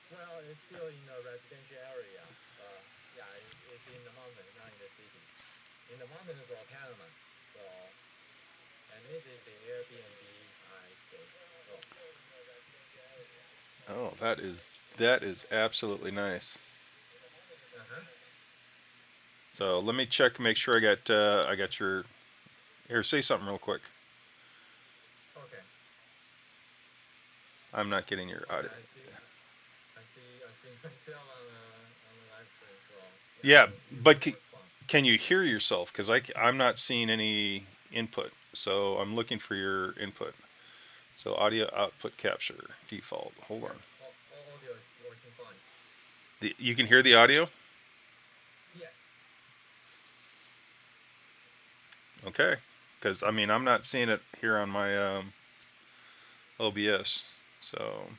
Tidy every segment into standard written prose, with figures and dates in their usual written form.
Well, it's still in a residential area, but yeah, it's in the mountains, not in the city. In the mountains of Panama. So, and this is the Airbnb I stay. So, Oh, that is absolutely nice. uh-huh. So let me check, make sure I got your here. Say something real quick. Okay. I'm not getting your Okay, audio. I see myself on the live stream. So, yeah, Yeah, you but can respond. can you hear yourself? Because I'm not seeing any input. So I'm looking for your input. So audio output capture default. Hold Yeah, on. all audio is working fine. You can hear the audio? Yes. Okay. Because I mean I'm not seeing it here on my OBS. So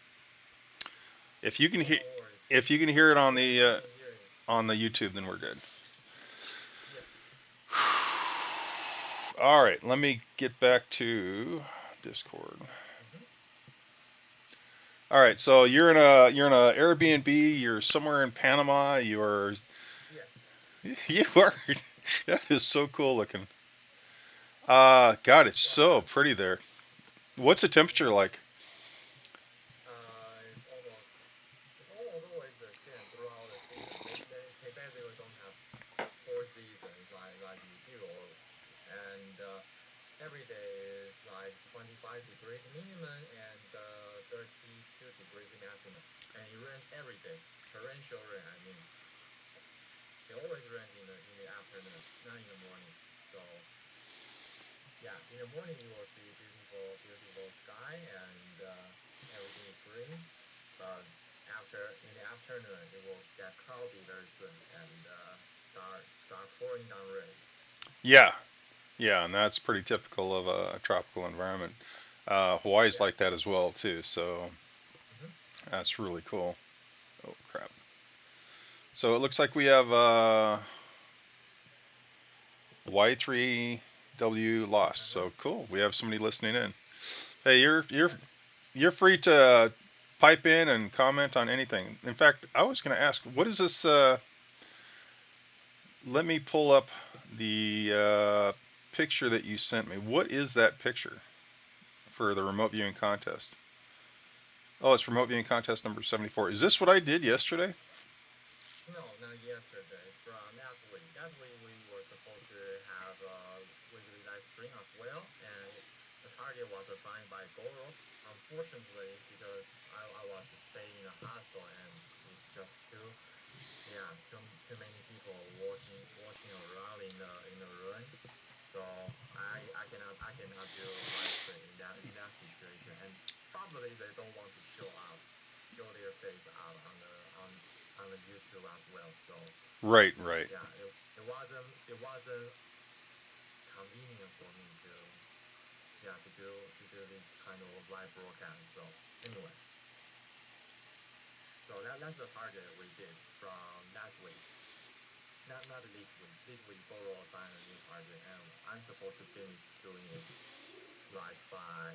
if you can Oh, hear no worries. if you can hear it I can hear you. on the YouTube, then we're good. Yes. All right, let me get back to Discord. Mm-hmm. All right, so you're in a Airbnb. You're somewhere in Panama. You're Yes. you are that is so cool looking. God, it's Well, so pretty there. What's the temperature mm-hmm. like? It's almost always the same throughout the season. They basically don't have four seasons like Europe, and every day is like 25 degrees minimum and 32 degrees maximum, and it rains every day. Torrential rain. I mean, it always rains in the afternoon, not in the morning. So yeah, in the morning you will see beautiful sky and everything is green. But in the afternoon it will get cloudy very soon and start pouring down rain. Yeah, yeah, and that's pretty typical of a tropical environment. Hawaii's Yeah. like that as well too, so Hmm. that's really cool. Oh crap! So it looks like we have Y3W lost. Uh-huh. So cool. We have somebody listening in. Hey, you're Yes. you're free to pipe in and comment on anything. In fact, I was going to ask, what is this? Let me pull up the picture that you sent me. What is that picture for the remote viewing contest? Oh, it's remote viewing contest number 74. Is this what I did yesterday? No, not yesterday. It's from last week. Last week we were supposed to have a weekly live stream as well, and the target was assigned by Goro. Unfortunately, because I was staying in a hostel and it's just too many people walking around in the ruin. So I cannot do live stream in that situation, and probably they don't want to show their face out on the YouTube as well. So Right, right. yeah, it wasn't convenient for me to do this kind of live broadcast. So anyway, so that's the target we did from last week. Not this week. This week Goro assigned a new target, and I'm supposed to finish doing it like by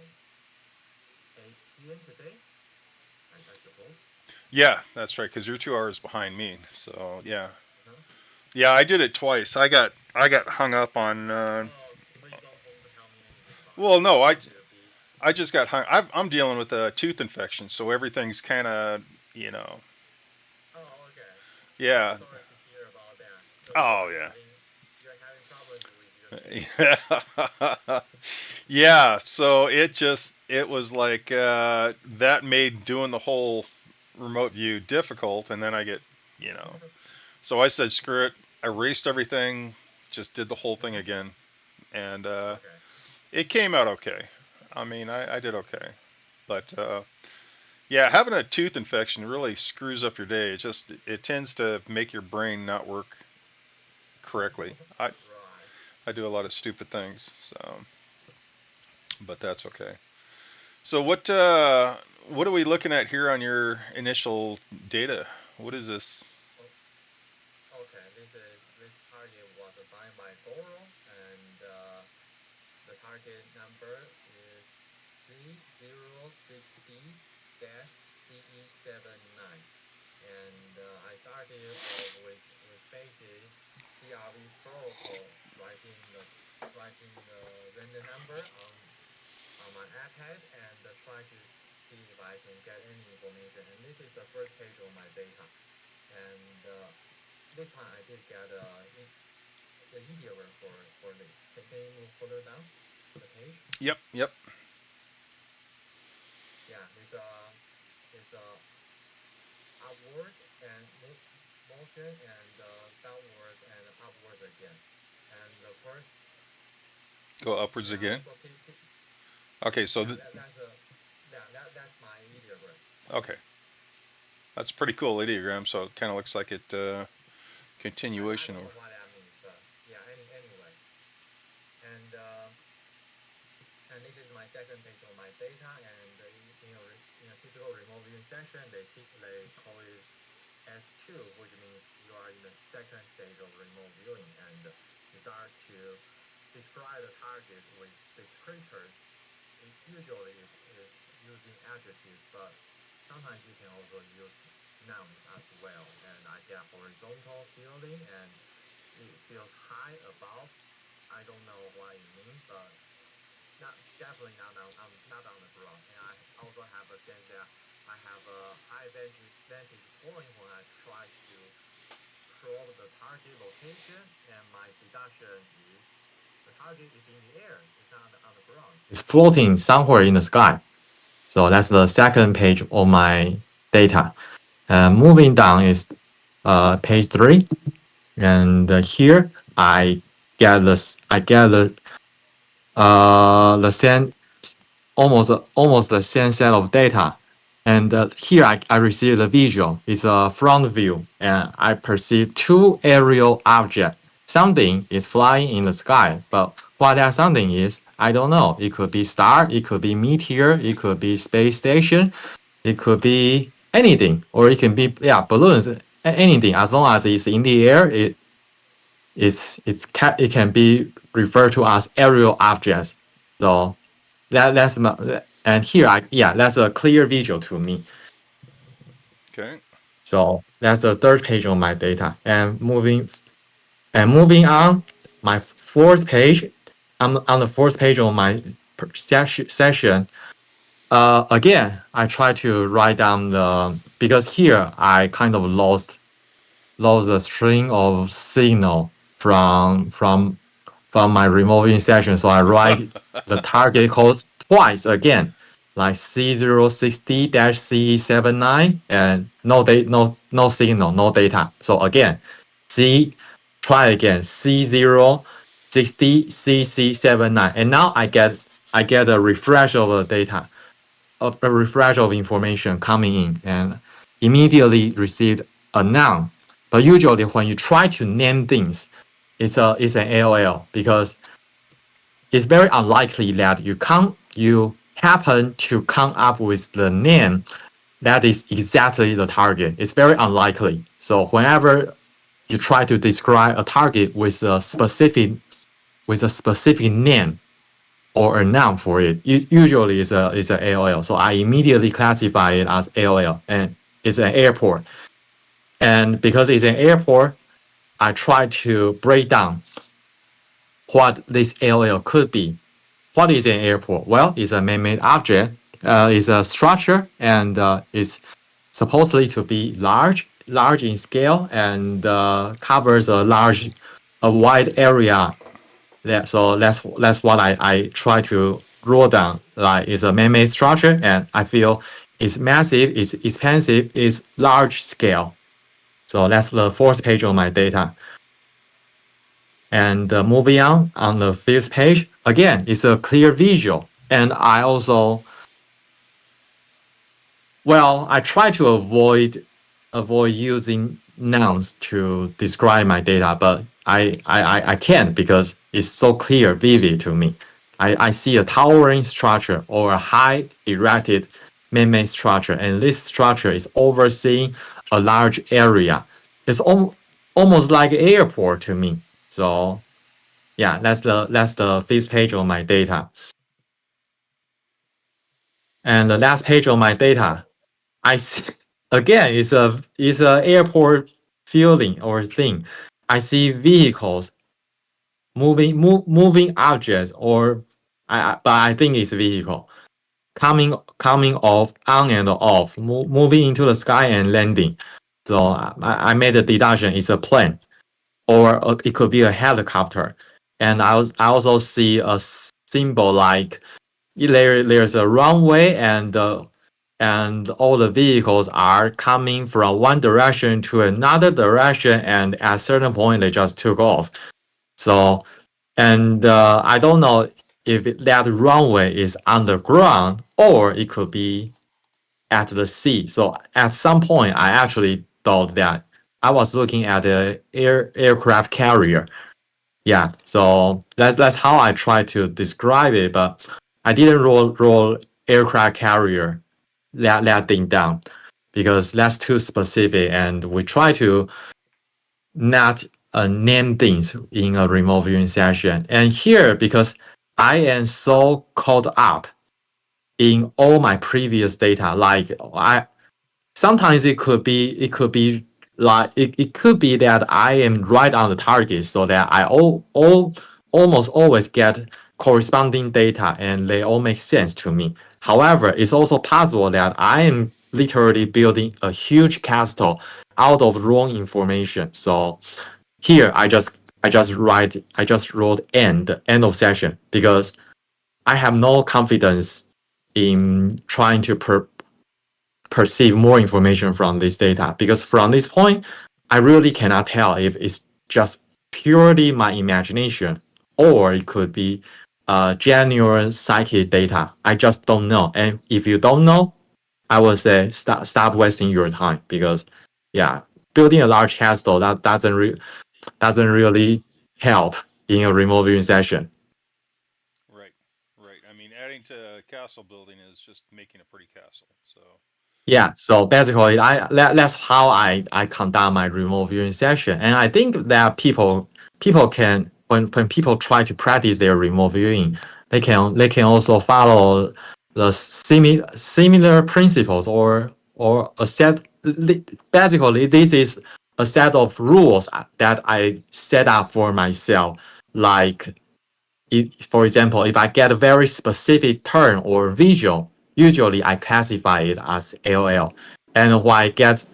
8 p.m. today, I suppose. Yeah, that's right. Because you're 2 hours behind me. So yeah, Uh-huh. yeah. I did it twice. I got hung up on. Oh, please don't tell me anything about it. Well, It's no, I going to be. I just got hung. I'm dealing with a tooth infection, so everything's kind of you know. Oh, okay. I'm Yeah. sorry to hear about that. So Oh yeah. you're having problems with your teeth. Yeah. Yeah, so it was like that made doing the whole remote view difficult, and then I get you know. So I said screw it. I erased everything, just did the whole thing Hmm. again, and Okay. it came out okay. I mean, I did okay, but yeah, having a tooth infection really screws up your day. It tends to make your brain not work correctly. Right. I do a lot of stupid things, so but that's okay. So what are we looking at here on your initial data? What is this? Oh, okay. This target was assigned by Goro, and the target number is G06B-CE79. and I started off with basic TRV protocol, writing the random number on my iPad and try to see if I can get any information. And this is the first page of my data. And this time I did get the idiom for this. Can you move further down the page? Yep, yep. Yeah, it's upward and motion and downwards and upwards again. And the first, Go upwards yeah, again. also Okay, so yeah, that's my ideogram. okay, that's a pretty cool ideogram. So it kind of looks like it I continuation don't or know what that means, but yeah, anyway. And this is my second page of my data. And in a typical remote viewing session, they call it S2, which means you are in the second stage of remote viewing, and you start to describe the target with descriptors. It usually is using adjectives, but sometimes you can also use nouns as well. And I get horizontal feeling, and it feels high above. I don't know what it means, but definitely not on the ground. And I also have a sense that I have a high vantage point when I try to probe the target location, and my deduction is the target is in the air. It's not on the ground. It's floating somewhere in the sky. So that's the second page of my data. Moving down is page 3, and here I get the same almost the same set of data. And here I receive the visual. It's a front view, and I perceive two aerial objects. Something is flying in the sky, but what that something is, I don't know. It could be star, it could be meteor, it could be space station, it could be anything, or it can be balloons, anything. As long as it's in the air, it can be referred to as aerial objects. So that's my, and here that's a clear visual to me. okay. So that's the third page of my data. And moving on, my fourth page. I'm on the fourth page of my session. Again, I try to write down because here I kind of lost the string of signal from my removing session. So I write the target host twice again, like C060-CE79, and no signal, no data. So again, try again, C060-CC79, and now I get a refresh of the data, of a refresh of information coming in, and immediately received a noun. But usually when you try to name things, it's an AOL, because it's very unlikely that you happen to come up with the name that is exactly the target. It's very unlikely. So whenever you try to describe a target with a specific name or a noun for it, usually it's an AOL. So I immediately classify it as AOL, and it's an airport. And because it's an airport, I try to break down what this AOL could be. What is an airport? Well, it's a man-made object. It's a structure, and it's supposedly to be large in scale, and covers a wide area. So that's what I try to draw down. Like, it's a man-made structure, and I feel it's massive, it's expensive, it's large scale. So that's the fourth page of my data. And moving on the fifth page, again, it's a clear visual. And I also, I try to avoid using nouns to describe my data, but I can't, because it's so clear, vivid to me. I see a towering structure or a high erected man-made structure, and this structure is overseeing a large area. It's almost like an airport to me. So yeah, that's the fifth page of my data. And the last page of my data, I see, again, it's a airport feeling or thing. I see vehicles moving objects, or but I think it's vehicle coming off, on and off, moving into the sky and landing. So I made a deduction. It's a plane, or it could be a helicopter. And I also see a symbol like there's a runway, and all the vehicles are coming from one direction to another direction, and at a certain point they just took off. So, and I don't know if that runway is underground or it could be at the sea. So at some point, I actually thought that I was looking at the aircraft carrier. Yeah, so that's how I try to describe it, but I didn't roll aircraft carrier that thing down because that's too specific, and we try to not name things in a remote viewing session. And here, because I am so caught up in all my previous data, like I sometimes it could be like it could be that I am right on the target, so that I almost always get corresponding data and they all make sense to me. However, it's also possible that I am literally building a huge castle out of wrong information. So here I just wrote end of session because I have no confidence in trying to perceive more information from this data, because from this point I really cannot tell if it's just purely my imagination or it could be genuine psychic data. I just don't know. And if you don't know, I would say stop wasting your time, because yeah, building a large castle that doesn't really help in a remote viewing session. Right, right. I mean, adding to castle building is just making a pretty castle. So, Yeah, so basically, that's how I conduct my remote viewing session, and I think that people can, when people try to practice their remote viewing, they can also follow the similar principles, or a set. Basically, this is a set of rules that I set up for myself. Like, for example, if I get a very specific term or visual, usually I classify it as LL. And when I get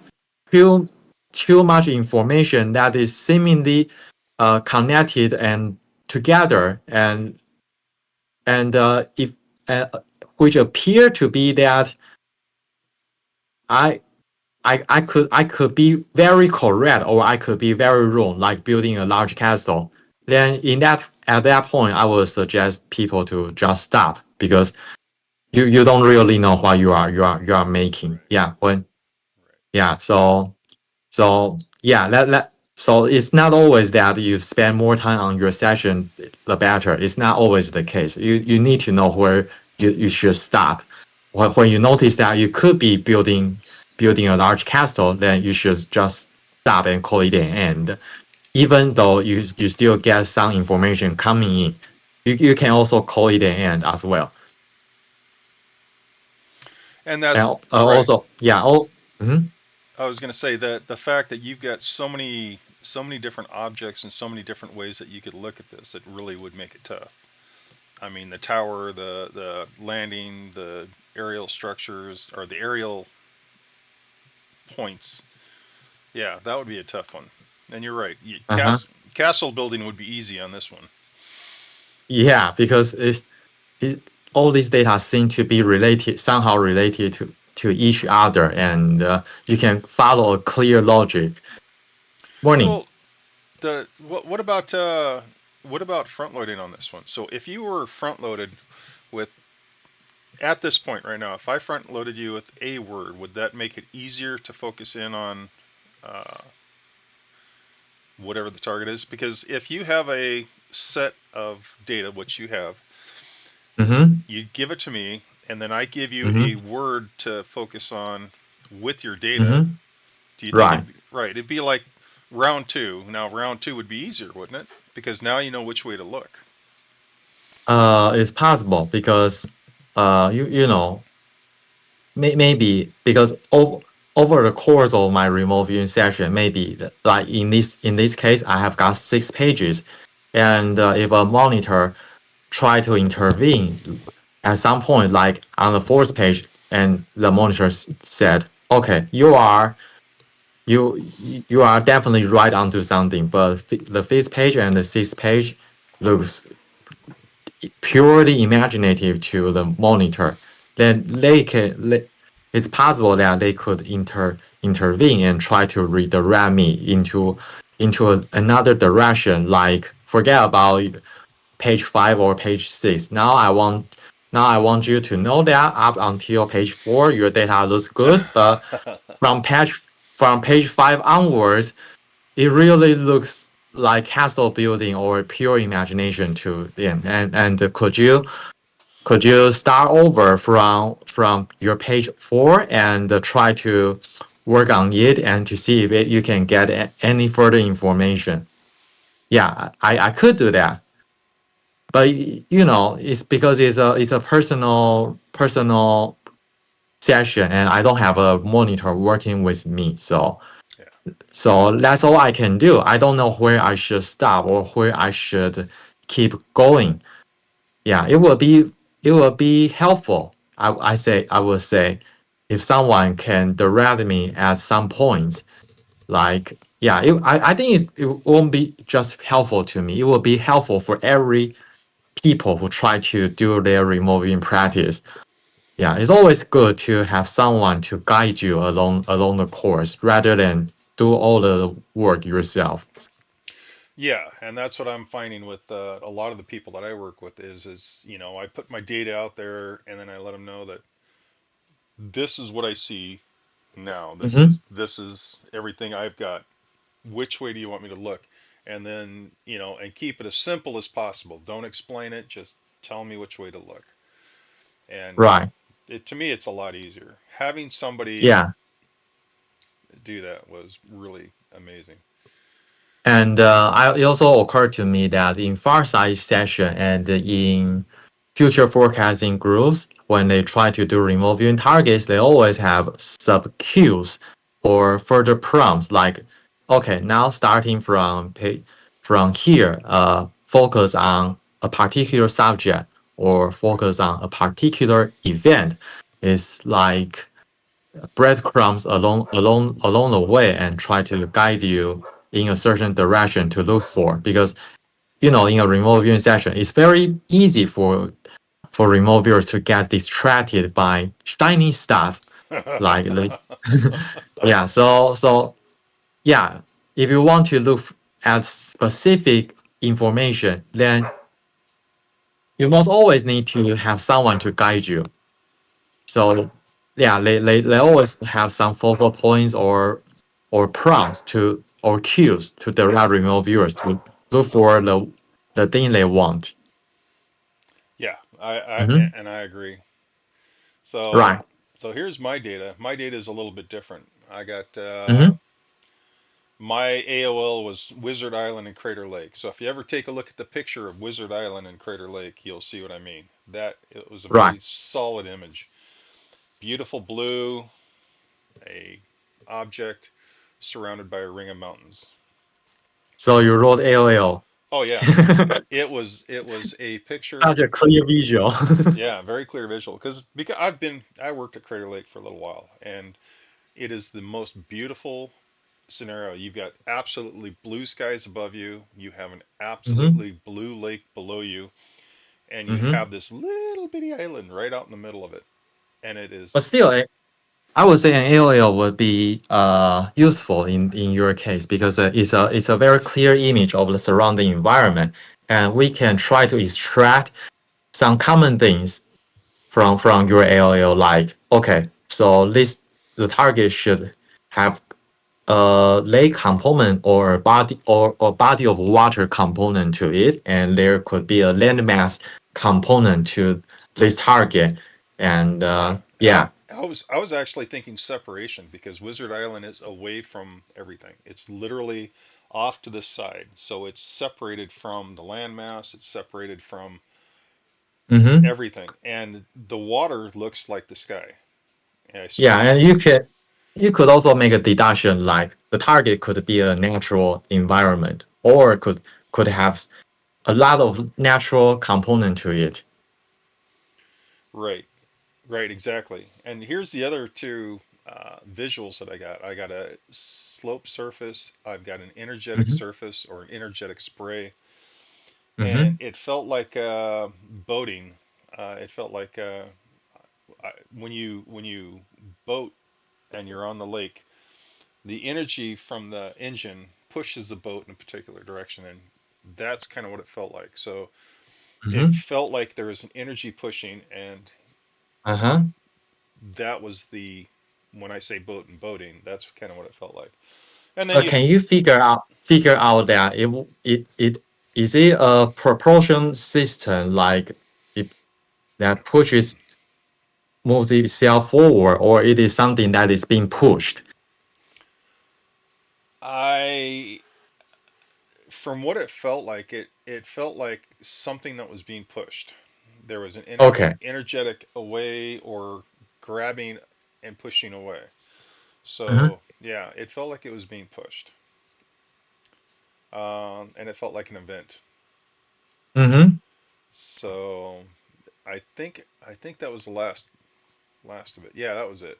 too too much information that is seemingly connected and together, and if uh, which appear to be that I I could be very correct or I could be very wrong, like building a large castle. Then at that point, I would suggest people to just stop, because you don't really know what you are making. right, Yeah, when right, yeah, so yeah, so it's not always that you spend more time on your session, the better. It's not always the case. You need to know where you should stop. When you notice that you could be building a large castle, then you should just stop and call it an end. Even though you still get some information coming in, you can also call it an end as well. and And that's right. also, yeah, mhm. I was going to say that the fact that you've got so many different objects and so many different ways that you could look at this, it really would make it tough. I mean, the tower, the landing, the aerial structures, or the aerial points. Yeah, that would be a tough one. And you're right. Uh-huh. Castle building would be easy on this one. Yeah, because all these data seem to be somehow related to each other, and you can follow a clear logic. Morning. Well, the what about front loading on this one? So if you were front loaded with at this point right now, if I front loaded you with a word, would that make it easier to focus in on uh, whatever the target is? Because if you have a set of data, which you have, Mm-hmm. you give it to me, and then I give you a Mm-hmm. word to focus on with your data. Mm-hmm. Do you think Right. it'd be right? It'd be like round two. Now, round two would be easier, wouldn't it? Because now you know which way to look. It's possible because you know maybe because over the course of my remote viewing session, maybe like in this case, I have got 6 pages, and if a monitor try to intervene at some point, like on the fourth page, and the monitor said, "Okay, you are definitely right onto something," but the fifth page and the sixth page looks purely imaginative to the monitor, then it's possible that they could intervene and try to redirect me into another direction. Like forget about page 5 or page 6. Now I want you to know that up until page 4 your data looks good, but from page 5 onwards it really looks like castle building or pure imagination to them. And could you start over from your page 4 and try to work on it and to see if you can get any further information? Yeah, I could do that, but it's because it's a personal session, and I don't have a monitor working with me, Yeah. so that's all I can do. I don't know where I should stop or where I should keep going. Yeah, it will be helpful. I will say, if someone can direct me at some points, like yeah, I think it won't be just helpful to me. It will be helpful for every people who try to do their remote viewing practice. Yeah, it's always good to have someone to guide you along the course rather than do all the work yourself. Yeah, and that's what I'm finding with a lot of the people that I work with is I put my data out there and then I let them know that this is what I see now. This Mm-hmm. is this is everything I've got. Which way do you want me to look? And then and keep it as simple as possible. Don't explain it. Just tell me which way to look. And Right. to me, it's a lot easier. Having somebody Yeah. do that was really amazing. And it also occurred to me that in Farsight session and in future forecasting groups, when they try to do remote viewing targets, they always have sub cues or further prompts like, okay, now starting from here, focus on a particular subject or focus on a particular event. It's like breadcrumbs along the way and try to guide you in a certain direction to look for, because in a remote viewing session it's very easy for remote viewers to get distracted by shiny stuff like the yeah, so yeah, if you want to look at specific information, then you must always need to have someone to guide you. So yeah, they always have some focal points or prompts to or cues to direct remote viewers to look for the thing they want. Yeah, Mm-hmm. and I agree. So Right. so here's my data. My data is a little bit different. I got Mm-hmm. my AOL was Wizard Island and Crater Lake. So if you ever take a look at the picture of Wizard Island and Crater Lake, you'll see what I mean. That it was a Right. very solid image. Beautiful blue, a object surrounded by a ring of mountains. So you wrote AOL. Oh yeah, Such it was a picture. a clear visual. Yeah, very clear visual because I worked at Crater Lake for a little while and it is the most beautiful scenario. You've got absolutely blue skies above you, you have an Mm-hmm. absolutely blue lake below you, and you Mm-hmm. have this little bitty island right out in the middle of it. And it is But still, I would say an AOL would be useful in your case because it's a very clear image of the surrounding environment, and we can try to extract some common things from your AOL. Like, okay, so the target should have a lake component or a body of water component to it, and there could be a landmass component to this target, and yeah. I was actually thinking separation because Wizard Island is away from everything. It's literally off to the side. So it's separated from the landmass, it's separated from Mm-hmm. everything. And the water looks like the sky. And I Yeah, swear. and you could also make a deduction like the target could be a natural environment or could have a lot of natural component to it. Right, right, exactly. And here's the other two visuals that I got. I got a slope surface. I've got an energetic Mm-hmm. surface or an energetic spray, and Mm-hmm. it felt like boating. It felt like when you boat and you're on the lake, the energy from the engine pushes the boat in a particular direction, and that's kind of what it felt like. So it Mm-hmm. felt like there was an energy pushing, and Uh-huh. that was the when I say boat and boating, that's kind of what it felt like. And then Can you figure out that it is it a propulsion system like it that pushes moves itself forward, or it is something that is being pushed? I, from what it felt like, it felt like something that was being pushed. There was an Okay. energetic away or grabbing and pushing away. Mm-hmm. So yeah, it felt like it was being pushed, and it felt like an event. Mm-hmm. So I think that was the last of it. Yeah, that was it.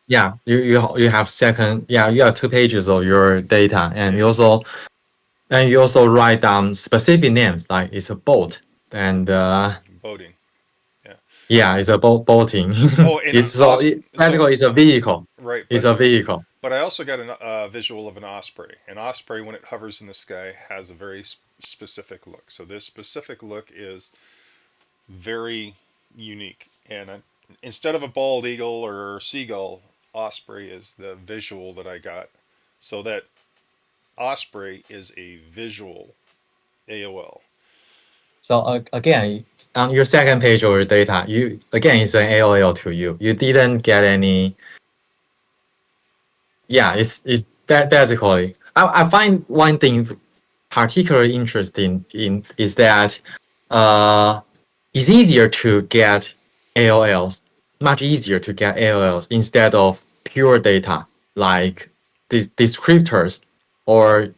Yeah, you have second. Yeah, you have 2 pages of your data, Yeah, and you also write down specific names like it's a boat, and boating. Yeah. yeah, it's a boating. Oh, and so Basically it's a vehicle. right, It's a vehicle. but I also got a visual of an osprey. An osprey, when it hovers in the sky, has a very specific look. So this specific look is very unique. And instead of a bald eagle or seagull, osprey is the visual that I got. So that osprey is a visual AOL. So again, on your second page of your data, you again it's an AOL to you. You didn't get any. Yeah, it's basically. I find one thing particularly interesting in is that uh it's easier to get AOLs, much easier to get AOLs instead of pure data like these descriptors or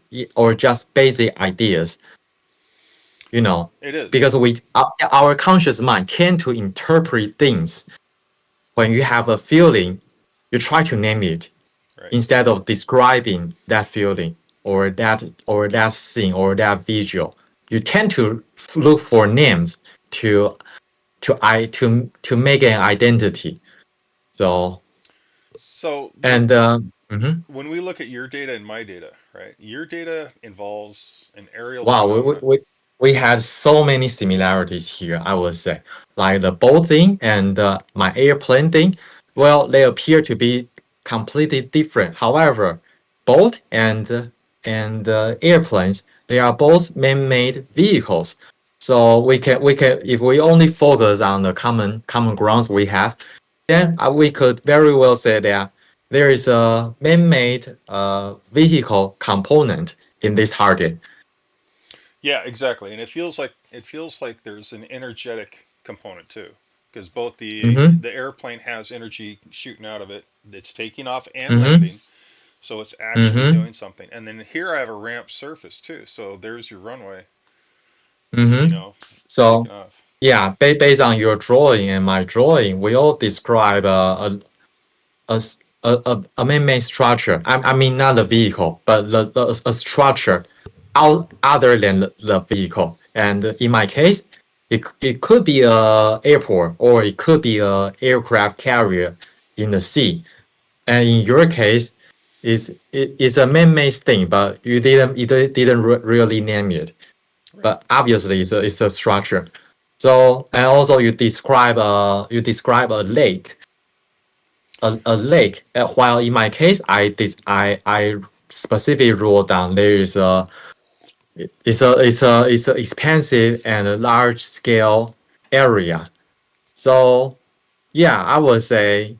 just basic ideas, you know, It is. because our conscious mind tend to interpret things. When you have a feeling, you try to name it Right. instead of describing that feeling or that scene or that visual. You tend to look for names to to make an identity. So So and mhm. when we look at your data and my data, right? Your data involves an aerial Wow, phenomenon. we had so many similarities here, I would say. Like the boat thing and my airplane thing, well, they appear to be completely different. However, boat and airplanes, they are both man-made vehicles. So we can if we only focus on the common grounds we have, then we could very well say that there is a man-made vehicle component in this target. Yeah, exactly. And it feels like there's an energetic component too, because both Mm-hmm. the airplane has energy shooting out of it. It's taking off and Mm-hmm. landing, so it's actually Mm-hmm. doing something. And then here I have a ramp surface too. So there's your runway, you Mm-hmm. know, So taking off. yeah, based on your drawing and my drawing, we all describe a man-made structure. I mean, not the vehicle, but a structure other than the vehicle. And in my case, it could be a airport or it could be a aircraft carrier in the sea. And in your case, it's a man-made thing, but you didn't really name it. Right. But obviously it's a structure. So and also you describe a lake, a lake. While in my case, I specifically wrote down there is a it's a expensive and a large scale area. So yeah, I would say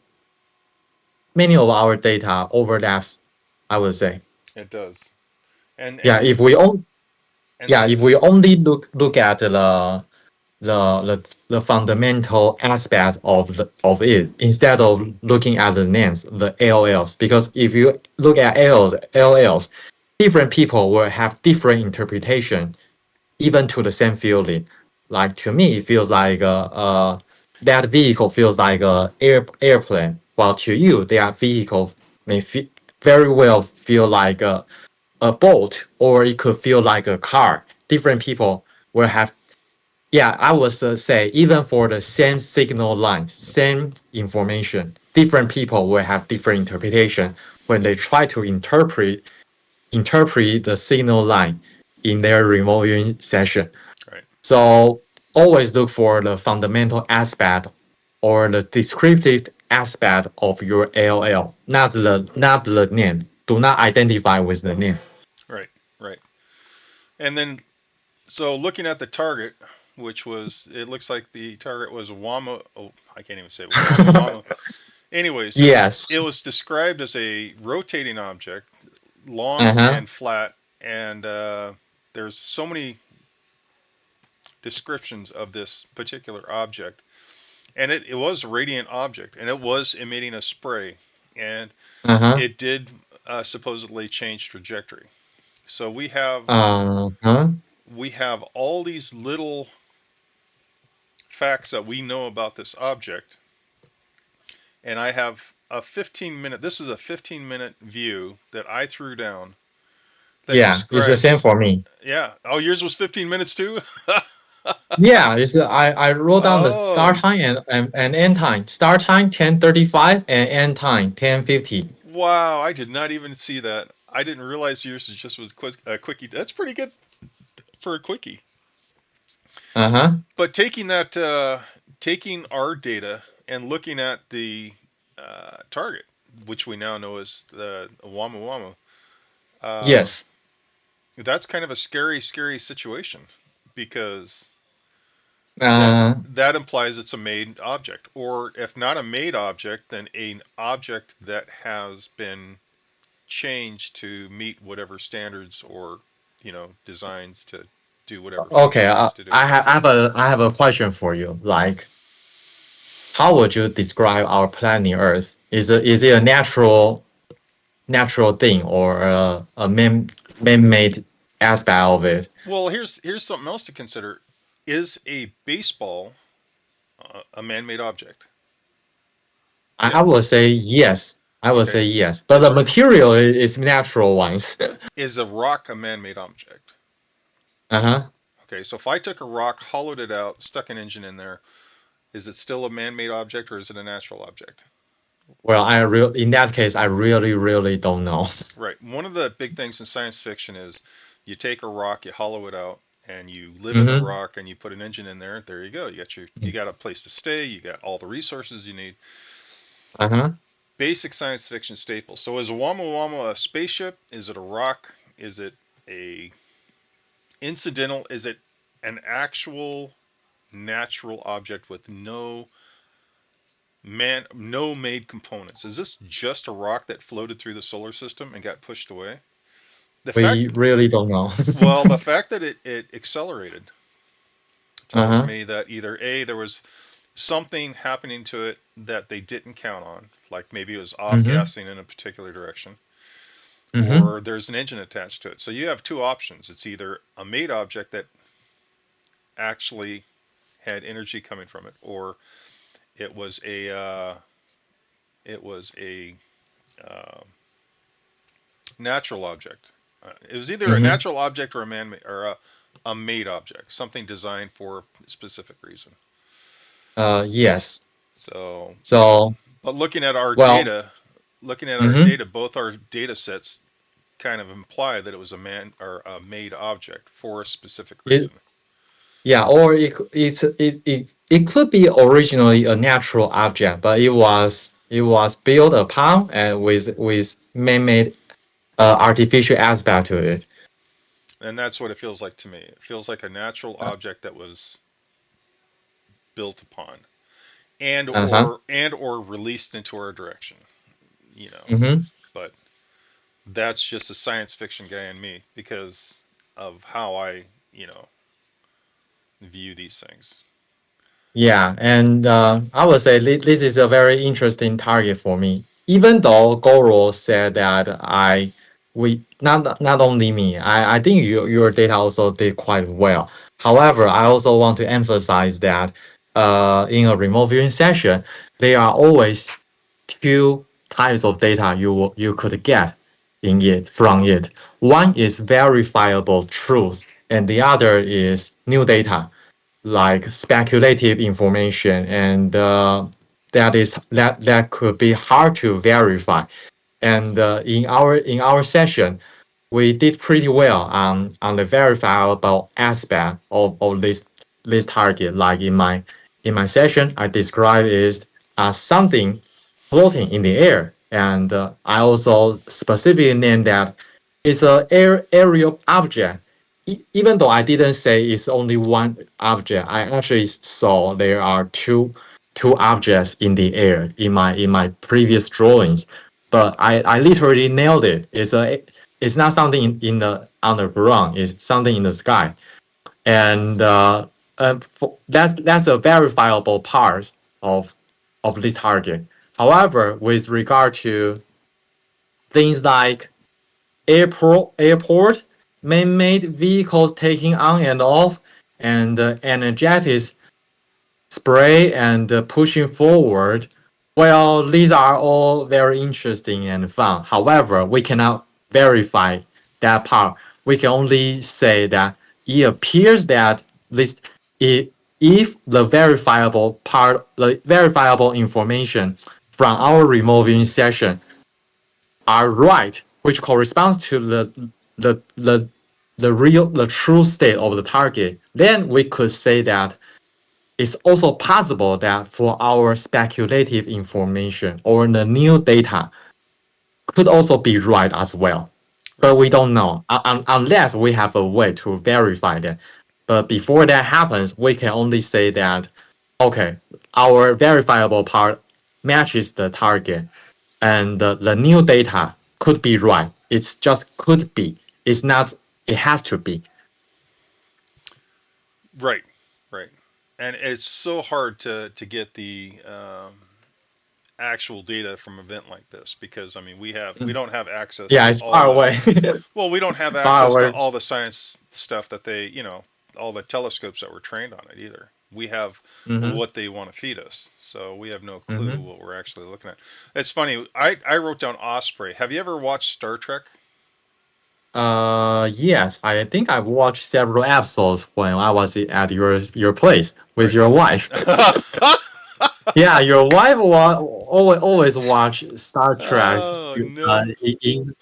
many of our data overlaps. I would say It does. And yeah. and If we on and Yeah, if we only look at the fundamental aspects of it instead of looking at the names, the LLs. Because if you look at LLs, different people will have different interpretation, even to the same feeling. Like to me, it feels like that vehicle feels like a airplane, while to you, that vehicle may very well feel like a boat, or it could feel like a car. Different people will have, yeah, I would say even for the same signal line, same information, different people will have different interpretation when they try to interpret the signal line in their remote viewing session. Right. So always look for the fundamental aspect or the descriptive aspect of your ALL, not the name. Do not identify with the name. Right. Right. And then, so looking at the target, which was, it looks like the target was Wama. Oh, I can't even say it. Wama. Anyways, it Yes. was described as a rotating object, long Uh-huh. and flat, and there's so many descriptions of this particular object, and it was a radiant object, and it was emitting a spray, and Uh-huh. it did supposedly change trajectory. So Uh-huh. we have all these little facts that we know about this object, and I have a 15-minute. This is a 15-minute view that I threw down that Yeah, it's the same describes. for me. Yeah. Oh, yours was 15 minutes too. Yeah, it's I wrote down the start Oh, time and end time. Start time 10:35 and end time 10:50. wow! I did not even see that. I didn't realize yours just was a quickie. That's pretty good for a quickie. Uh-huh. But taking our data and looking at the target, which we now know as the Oumuamua, uh, Yes. that's kind of a scary situation because that Uh that implies it's a made object, or if not a made object, then an object that has been changed to meet whatever standards or designs to do whatever okay, function it needs to do. I have a question for you. Like, how would you describe our planet Earth? Is it a natural thing or a man-made aspect of it? Well, here's something else to consider. Is a baseball a man-made object? I would say yes. I would Okay. say yes. But Is the a material is natural ones. is a rock a man-made object? Uh-huh. Okay, so if I took a rock, hollowed it out, stuck an engine in there, is it still a man-made object or is it a natural object? Well, in that case, I really don't know. Right. One of the big things in science fiction is you take a rock, you hollow it out, and you live in the Mm-hmm. rock, and you put an engine in there. There you go. You got a place to stay. You got all the resources you need. Uh-huh. Basic science fiction staples. So is a Wama Wama a spaceship? Is it a rock? Is it a incidental? Is it an actual natural object with no made components? Is this just a rock that floated through the solar system and got pushed away? The We fact really don't know. Well, the fact that it accelerated tells Uh-huh. me that either A, there was something happening to it that they didn't count on, like maybe it was off Mm-hmm. gassing in a particular direction, Mm-hmm. or there's an engine attached to it. So you have two options. It's either a made object that actually had energy coming from it, or it was a uh, natural object. It was either a Mm-hmm. natural object or a man or a made object, something designed for a specific reason. Yes. So, So, but well, looking at our mm-hmm. data, both our data sets kind of imply that it was a man or a made object for a specific reason. It Yeah, or it could be originally a natural object, but it was built upon and with man-made artificial aspect to it. And that's what it feels like to me. It feels like a natural Uh, object that was built upon and uh-huh. or released into our direction, you know. Mm-hmm. But that's just a science fiction guy in me because of how I view these things. Yeah, and I would say this is a very interesting target for me. Even though Goro said that we not only me, I think your data also did quite well. However, I also want to emphasize that in a remote viewing session, there are always two types of data you could get in it from it. One is verifiable truth, and the other is new data like speculative information, and that could be hard to verify. And in our session, we did pretty well on the verifiable aspect of this target. Like in my session, I describe it as something floating in the air, and I also specifically named that it's a aerial object. Even though I didn't say it's only one object, I actually saw there are two objects in the air in my previous drawings. But I literally nailed it. It's not something in the on the ground. It's something in the sky, and that's a verifiable part of this target. However, with regard to things like airport, man-made vehicles taking on and off, and energetics spray and pushing forward. Well, these are all very interesting and fun. However, we cannot verify that part. We can only say that it appears that this if the verifiable information from our remote viewing session are right, which corresponds to the the the true state of the target, then we could say that it's also possible that for our speculative information or the new data could also be right as well. But Right. we don't know unless we have a way to verify that. But before that happens, we can only say that, okay, our verifiable part matches the target, and the new data could be right. It's just could be. It's not. It has to be. Right. Right. And it's so hard to get the actual data from an event like this because I mean we don't have access Yeah, to it's all far the away. we don't have Far access to away. all the science stuff that they all the telescopes that were trained on it either. We have Mm-hmm. what they want to feed us, so we have no clue Mm-hmm. what we're actually looking at. It's funny. I wrote down Osprey. Have you ever watched Star Trek? Yes, I think I watched several episodes when I was at your place with Right. your wife. Yeah, your wife always watch Star Trek Oh no. in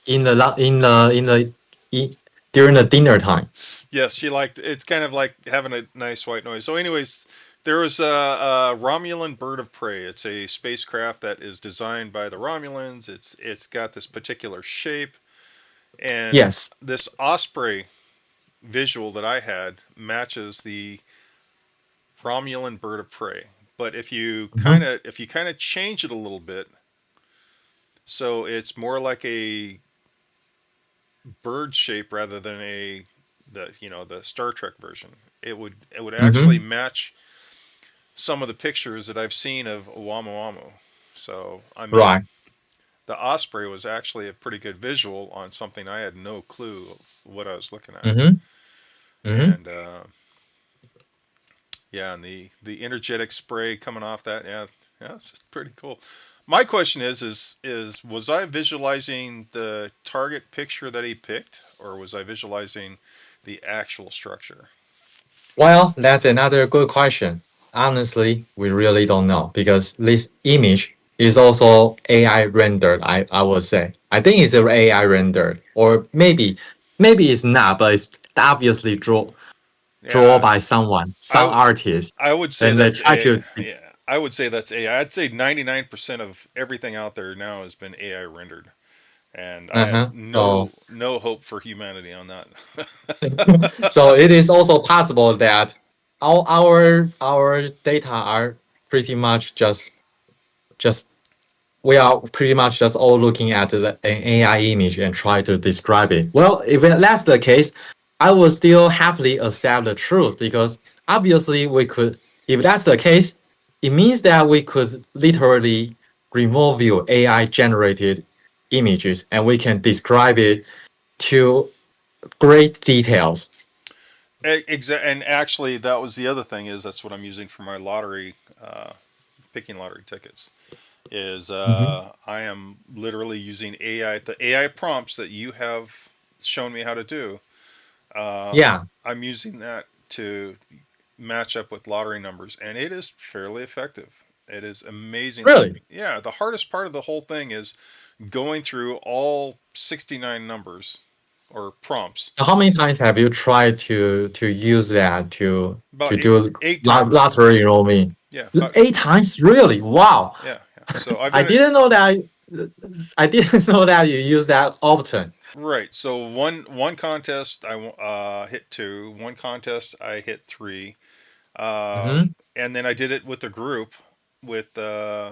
during the dinner time. Yes, she liked it's kind of like having a nice white noise. So, anyways, there was a Romulan bird of prey. It's a spacecraft that is designed by the Romulans. It's got this particular shape, and Yes. this osprey visual that I had matches the Romulan bird of prey. But Mm-hmm. if you kind of change it a little bit, so it's more like a bird shape rather than the Star Trek version. It would actually Mm-hmm. match some of the pictures that I've seen of Oumuamua. So I mean, Right. the osprey was actually a pretty good visual on something I had no clue of what I was looking at. Mm-hmm. Mm-hmm. And yeah, and the energetic spray coming off that, yeah, it's pretty cool. My question is was I visualizing the target picture that he picked, or was I visualizing the actual structure? Well, that's another good question. Honestly, we really don't know because this image is also AI rendered, I would say. I think it's AI rendered, or maybe it's not, but it's obviously draw Yeah, by someone, some I artist, I would say and they that's try a to. yeah. I would say that's AI. I'd say 99% of everything out there now has been AI rendered, and I have Uh-huh. no hope for humanity on that. So it is also possible that all our data are pretty much just we are pretty much just all looking at an AI image and try to describe it. Well, if that's the case, I will still happily accept the truth because obviously we could. If that's the case, it means that we could literally remove your AI generated images and we can describe it to great details. And actually, that was the other thing is that's what I'm using for my lottery, picking lottery tickets. Is Mm-hmm. I am literally using AI, the AI prompts that you have shown me how to do. Uh, Yeah, I'm using that to match up with lottery numbers, and it is fairly effective. It is amazingly, really. yeah. The hardest part of the whole thing is going through all 69 numbers or prompts. So how many times have you tried to use that About to eight, do eight times. lottery enrollment? Yeah, about 8 times, really? Wow! yeah, yeah. So I've I done it didn't know that. I didn't know that you use that often. right. So one contest I hit two. One contest I hit three. Uh, Mm-hmm. and then I did it with a group with uh,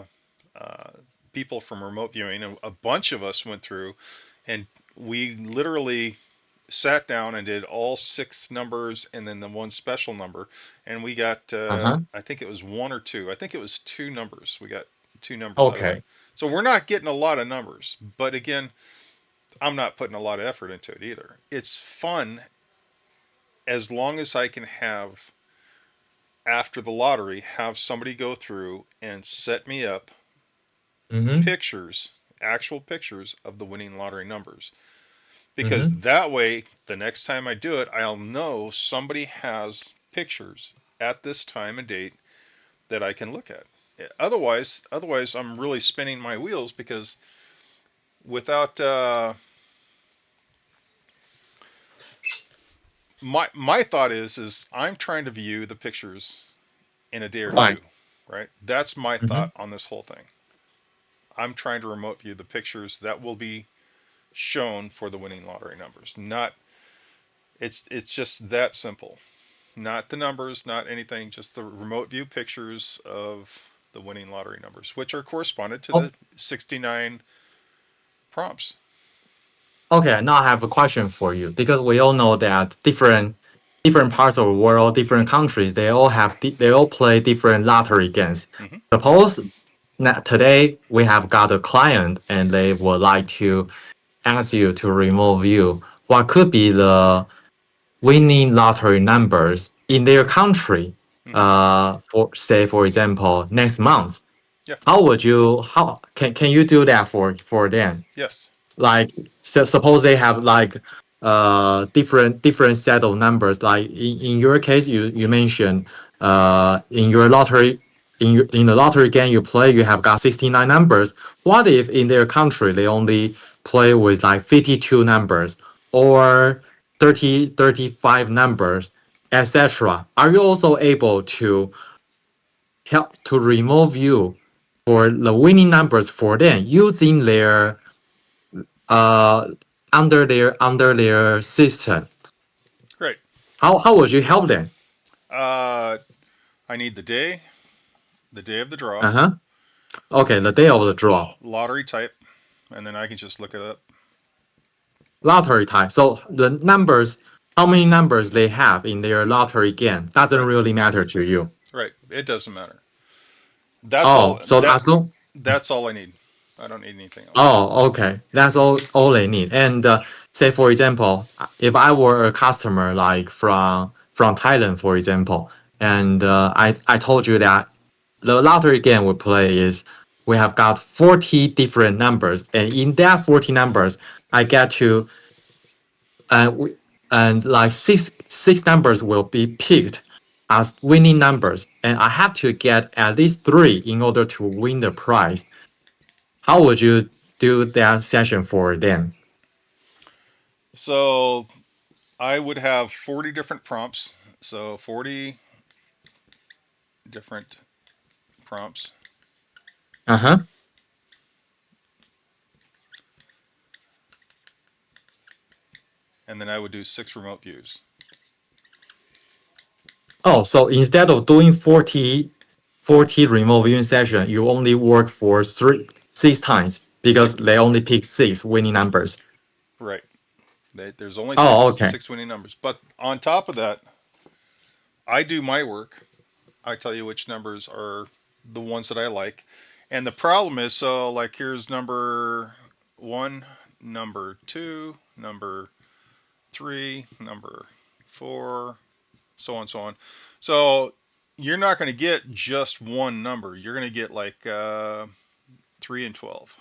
people from remote viewing, and a bunch of us went through, and we literally sat down and did all six numbers and then the one special number, and we got Uh-huh. I think it was one or two. I think it was two numbers. We got two numbers out of it. Okay. So we're not getting a lot of numbers, but again, I'm not putting a lot of effort into it either. It's fun as long as I can have after the lottery have somebody go through and set me up Mm-hmm. pictures, actual pictures of the winning lottery numbers. Because Mm-hmm. that way, the next time I do it, I'll know somebody has pictures at this time and date that I can look at. Otherwise, I'm really spinning my wheels because without my thought is I'm trying to view the pictures in a day or Right. two, right? That's my Mm-hmm. thought on this whole thing. I'm trying to remote view the pictures that will be shown for the winning lottery numbers. Not it's just that simple. Not the numbers, not anything, just the remote view pictures of the winning lottery numbers, which are corresponded to Oh, the 69 prompts. okay. Now I have a question for you because we all know that different parts of the world, different countries, they all play different lottery games. Hmm. Suppose that today we have got a client and they would like to ask you to remove you. What could be the winning lottery numbers in their country? Hmm. For say, for example, next month. Yeah. How can you do that for them? Yes. Like, so suppose they have like different set of numbers. Like in your case, you mentioned in your lottery in the lottery game you play, you have got 69 numbers. What if in their country they only play with like 52 numbers or 35 numbers, etc.? Are you also able to help to remove you for the winning numbers for them using their uh under their system? Great. How would you help them? Uh, I need the day of the draw, Uh-huh. Okay, the day of the draw. lottery type, and then I can just look it up. Lottery type. So the numbers, how many numbers they have in their lottery game doesn't Right. really matter to you. Right. It doesn't matter. That's all. Oh, so That as long that's all I need. I don't need anything else. Oh, okay. That's all they need. And say for example, if I were a customer like from Thailand, for example, and I told you that the lottery game we play is we have got 40 different numbers, and in that 40 numbers, I get to we, and like six numbers will be picked as winning numbers, and I have to get at least three in order to win the prize. How would you do that session for them? So I would have 40 different prompts. So 40 different prompts, Uh-huh. and then I would do six remote views. Oh, so instead of doing 40 remote viewing session, you only work for 6 times because Yep. they only pick six winning numbers. Right. There's only Oh, six okay. winning numbers. But on top of that, I do my work, I tell you which numbers are the ones that I like. And the problem is, so like here's number 1, number 2, number 3, number 4, so on, so on. So you're not going to get just one number. You're going to get like 3 and 12.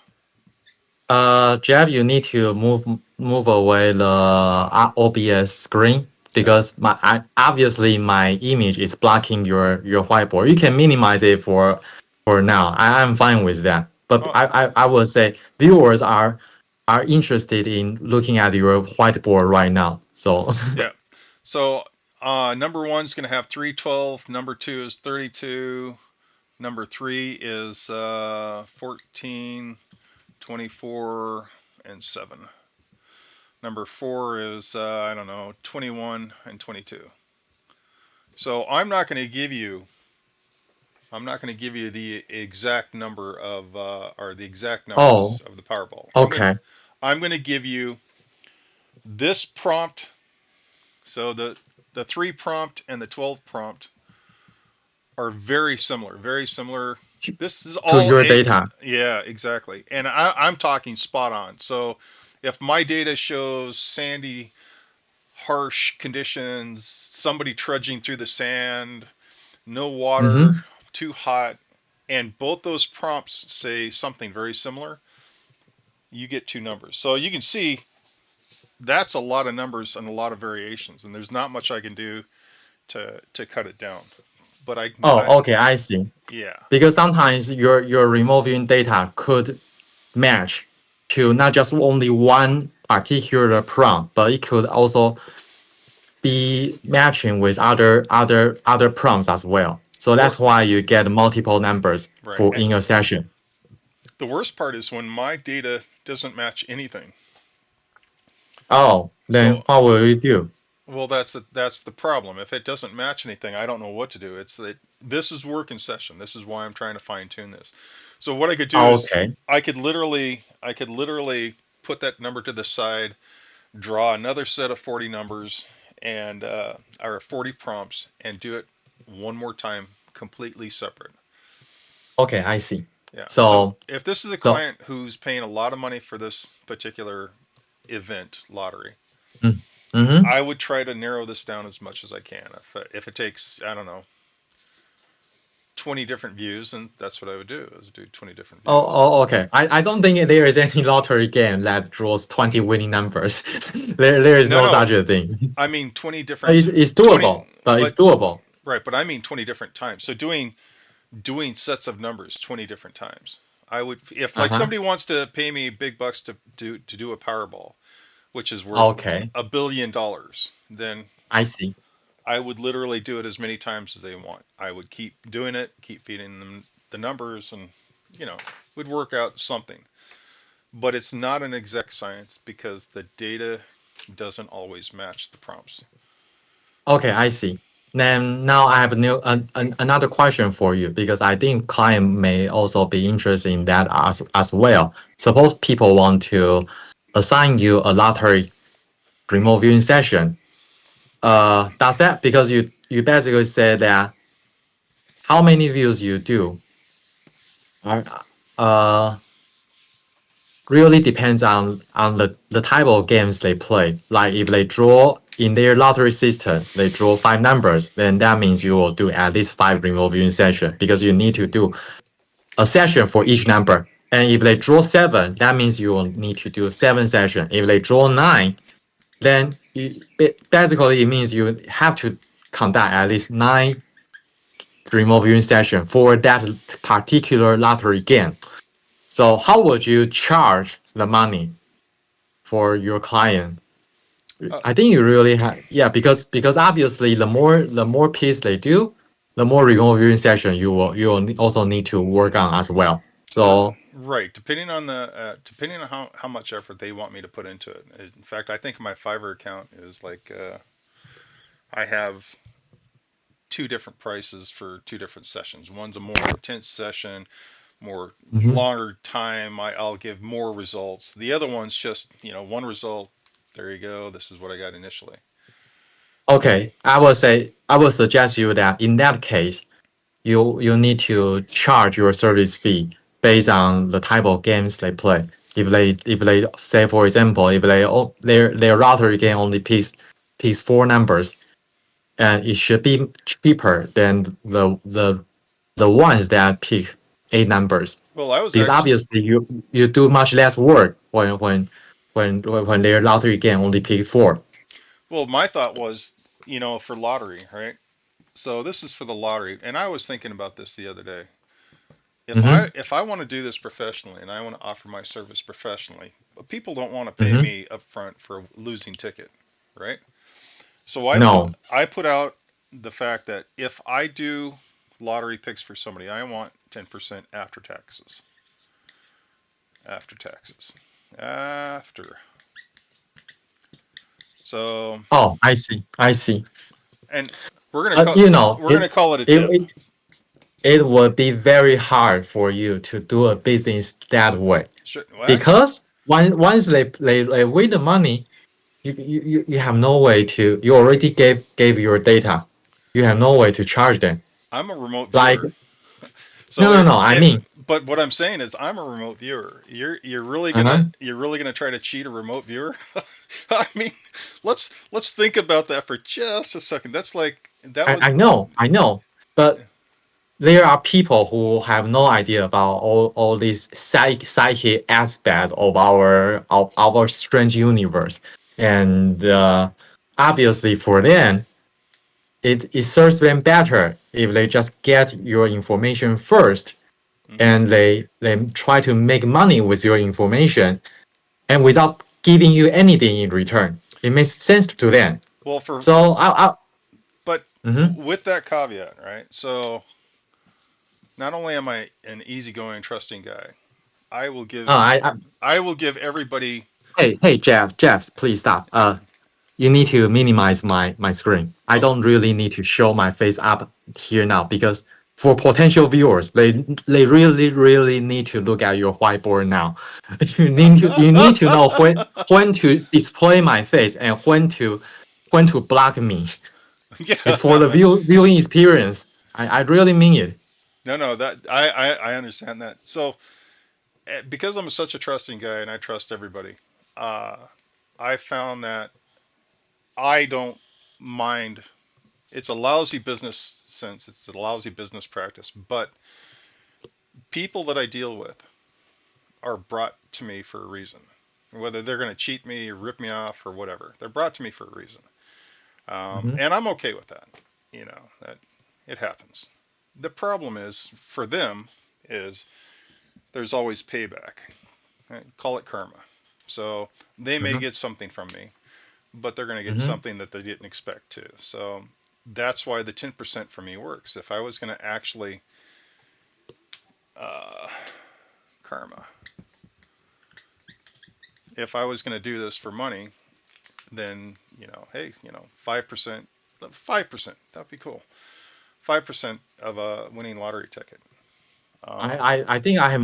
Jeff, you need to move away the OBS screen because obviously my image is blocking your whiteboard. You can minimize it for now. I'm fine with that. But Oh, I will say viewers are interested in looking at your whiteboard right now. So yeah. So number 1 is going to have 3, 12. Number 2 is 32. Number 3 is 14, 24, and 7. Number 4 is, I don't know, 21 and 22. So I'm not going to give you the exact number of, or the exact oh, numbers of the Powerball. okay. I'm going to give you this prompt. So the 3 prompt and the 12 prompt are very similar, very similar. This is To all your data. yeah, exactly. And I'm talking spot on. So if my data shows sandy, harsh conditions, somebody trudging through the sand, no water, Mm-hmm. too hot, and both those prompts say something very similar, you get 2 numbers. So you can see that's a lot of numbers and a lot of variations, and there's not much I can do to cut it down. But I Oh, okay, I see. yeah, Because sometimes your remote viewing data could match to not just only one particular prompt, but it could also be matching with other prompts as well. So or that's why you get multiple numbers right. for in a session. The worst part is when my data doesn't match anything. Oh, then So, what will you do? well, that's the problem. If it doesn't match anything, I don't know what to do. It's that this is working session. This is why I'm trying to fine tune this. So what I could do is Okay. I could literally put that number to the side, draw another set of 40 numbers and or 40 prompts, and do it one more time, completely separate. Okay, I see. Yeah. So So if this is a so client who's paying a lot of money for this particular event lottery, mm-hmm. I would try to narrow this down as much as I can. If it takes, I don't know, 20 different views, and that's what I would do, is do 20 different views. Okay. I don't think there is any lottery game that draws 20 winning numbers. There is No, no no, such a thing. I mean 20 different It's 20, doable, but it's but doable. right, but I mean 20 different times. So doing sets of numbers 20 different times. I would, if like Uh-huh. somebody wants to pay me big bucks to do a Powerball, which is worth Okay, $1 billion, then I see. I would literally do it as many times as they want. I would keep doing it, keep feeding them the numbers, and would work out something. But it's not an exact science because the data doesn't always match the prompts. Okay, I see. Then now I have another question for you because I think client may also be interested in that as well. Suppose people want to assign you a lottery remote viewing session. Does that because you basically said that how many views you do are really depends on the type of games they play. Like if they draw in their lottery system, they draw 5 numbers, then that means you will do at least 5 remote viewing sessions because you need to do a session for each number. And if they draw 7, that means you will need to do 7 sessions. If they draw 9, then basically it means you have to conduct at least 9 remote viewing sessions for that particular lottery game. So how would you charge the money for your client? Uh, I think you really have, yeah, because obviously the more piece they do, the more remote viewing session you will also need to work on as well. well, So right. Depending on how much effort they want me to put into it. In fact, I think my Fiverr account is like I have 2 different prices for 2 different sessions. One's a more intense session, more mhm. longer time. I'll give more results. The other one's just one result. There you go. This is what I got initially. Okay, I will suggest you that in that case, you need to charge your service fee based on the type of games they play. If they say, for example, if their lottery game only picks four numbers, and it should be cheaper than the ones that pick eight numbers. Well, I was Because actually obviously you do much less work when their lottery game only pick four. well, my thought was, for lottery, right? So this is for the lottery, and I was thinking about this the other day. If Mm-hmm. I want to do this professionally and I want to offer my service professionally, but people don't want to pay Mm-hmm. me up front for a losing ticket, right? So I put No. I put out the fact that if I do lottery picks for somebody, I want 10% after taxes. After taxes. After. So, Oh, I see. I see. and we're gonna But call you know, we're gonna call it a it, tip. it it would be very hard for you to do a business that way Sure, what? because once they win the money, you have no way to. You already gave your data. You have no way to charge them. I'm a remote Like viewer. no So no no. I mean, but what I'm saying is I'm a remote viewer. You're really gonna uh-huh. you're really gonna try to cheat a remote viewer? I mean, let's think about that for just a second. That's like that would I know, but there are people who have no idea about all these psychic aspects of our strange universe, and obviously for them, it serves them better if they just get your information first, hmm and they try to make money with your information, and without giving you anything in return. It makes sense to them. well for So but mhm. with that caveat, right? So not only am I an easygoing, trusting guy, I will give I I will give everybody. hey Jeff, please stop. You need to minimize my screen. I Okay. don't really need to show my face up here now because for potential viewers, they really need to look at your whiteboard now. You need to know when to display my face and when to block me. It's for the Yeah. viewing experience. I really mean it. No, no, that I understand that. So because I'm such a trusting guy and I trust everybody, uh, I found that I don't mind. It's a lousy business sense. It's a lousy business practice, but people that I deal with are brought to me for a reason. Whether they're going to cheat me or rip me off or whatever, they're brought to me for a reason, Mhm. and I'm okay with that. That it happens. The problem is for them is there's always payback. Right? Call it karma. So they may Mhm. get something from me, but they're going to get Mhm. something that they didn't expect too. So that's why the 10% for me works. If I was going to actually uh, karma, if I was going to do this for money, then hey, 5%, 5%, that'd be cool. 5% of a winning lottery ticket. Um, I think I have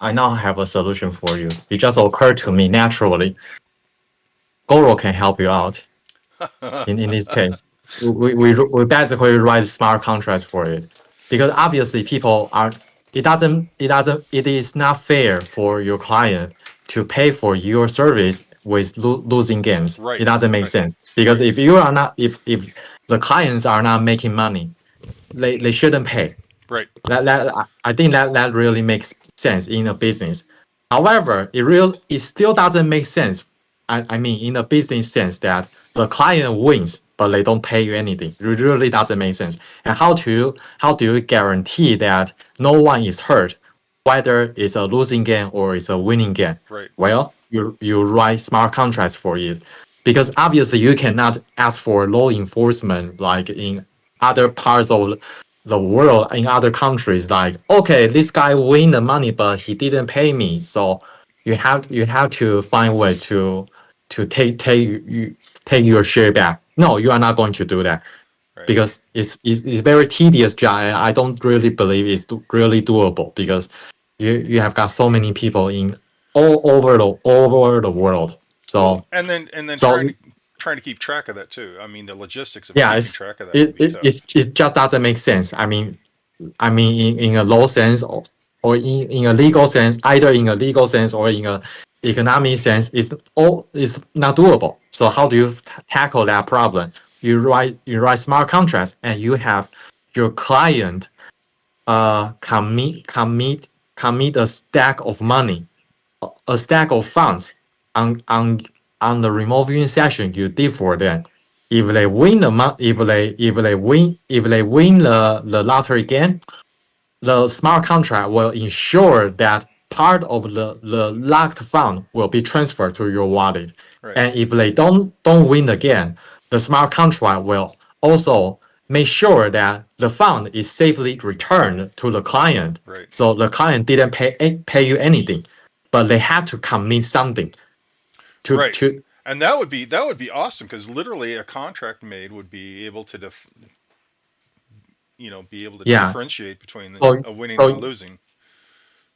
I now have a solution for you. It just occurred to me naturally. Goro can help you out in this case. We basically write smart contracts for it because obviously people are. It is not fair for your client to pay for your service with losing games. It right, doesn't make right, sense because right, if you are not if the clients are not making money, they shouldn't pay. right, I think that really makes sense in a business. However, it still doesn't make sense. I mean, in a business sense, that the client wins but they don't pay you anything. It really doesn't make sense. And how do you guarantee that no one is hurt, whether it's a losing game or it's a winning game? right, Well, you write smart contracts for it because obviously you cannot ask for law enforcement like in other parts of the world in other countries like okay this guy win the money but he didn't pay me, so you have to find ways to take your share back. No, you are not going to do that right. because it's very tedious job. I don't really believe it's really doable because you have got so many people in all over the world. Well, So and then so trying to keep track of that too. I mean, the logistics of Yeah, keeping track of that would be tough. it just doesn't make sense. In a law sense, or in a legal sense, either in a legal sense or in a economic sense, it's not doable. So Right. how do you tackle that problem? You write smart contracts, and you have your client commit a stack of money, a stack of funds on the removing session you did for them. If they win the lottery game, the smart contract will ensure that part of the locked fund will be transferred to your wallet. Right. And if they don't win again, the smart contract will also make sure that the fund is safely returned to the client. Right. So the client didn't pay you anything, but they had to commit something Right. to And that would be awesome because literally a contract made would be able to be able to yeah. differentiate between So a winning and a so losing.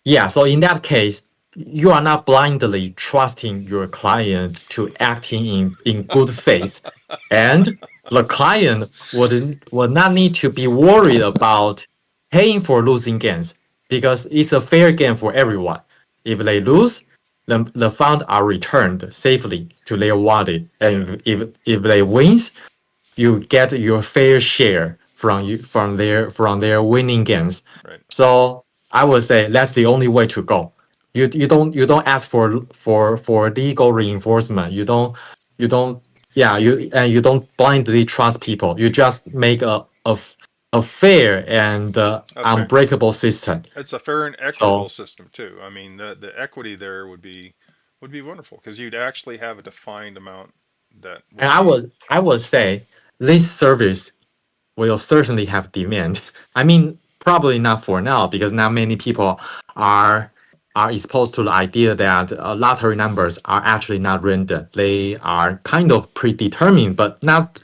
Yeah, so in that case, you are not blindly trusting your client to acting in good faith. And the client would not need to be worried about paying for losing games because it's a fair game for everyone. If they lose, the funds are returned safely to their wallet. Yeah. And if they wins, you get your fair share from their winning games. Right. So I would say that's the only way to go. You don't ask for legal reinforcement. You don't yeah you don't blindly trust people. You just make a fair and A fair. unbreakable system. It's a fair and equitable So system too. I mean, the equity there would be wonderful because you'd actually have a defined amount that and would be. I would say this service will certainly have demand. I mean, probably not for now because not many people are are exposed to the idea that lottery numbers are actually not random. They are kind of predetermined, but not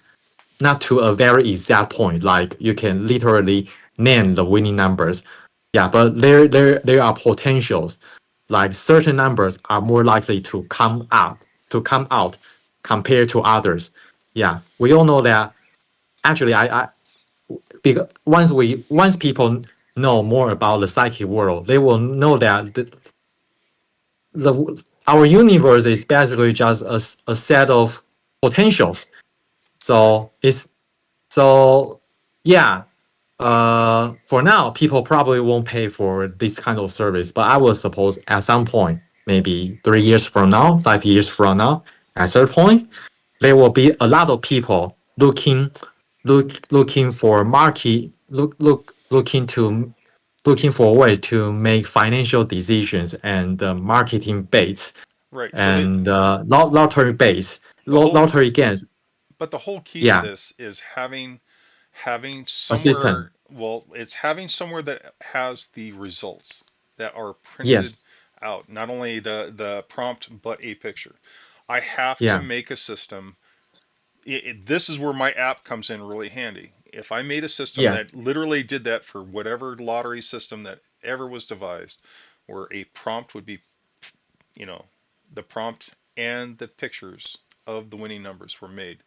to a very exact point. Like you can literally name the winning numbers. Yeah, but there are potentials. Like certain numbers are more likely to come out compared to others. Yeah, we all know that. Actually, I because once people know more about the psychic world, they will know that the our universe is basically just a set of potentials. Right. So so yeah. For now, people probably won't pay for this kind of service, but I would suppose at some point, maybe 3 years from now, 5 years from now, at some point, there will be a lot of people looking for market looking for ways to make financial decisions and marketing bets Right. So and lottery bets, the whole lottery games. but the whole key to Yeah, this is having assistant. somewhere. Well, it's having somewhere that has the results that are printed Yes, out, not only the prompt but a picture. I have to yeah, make a system. This is where my app comes in really handy. If I made a system yes, that literally did that for whatever lottery system that ever was devised, where a prompt would be, you know, the prompt and the pictures of the winning numbers were made,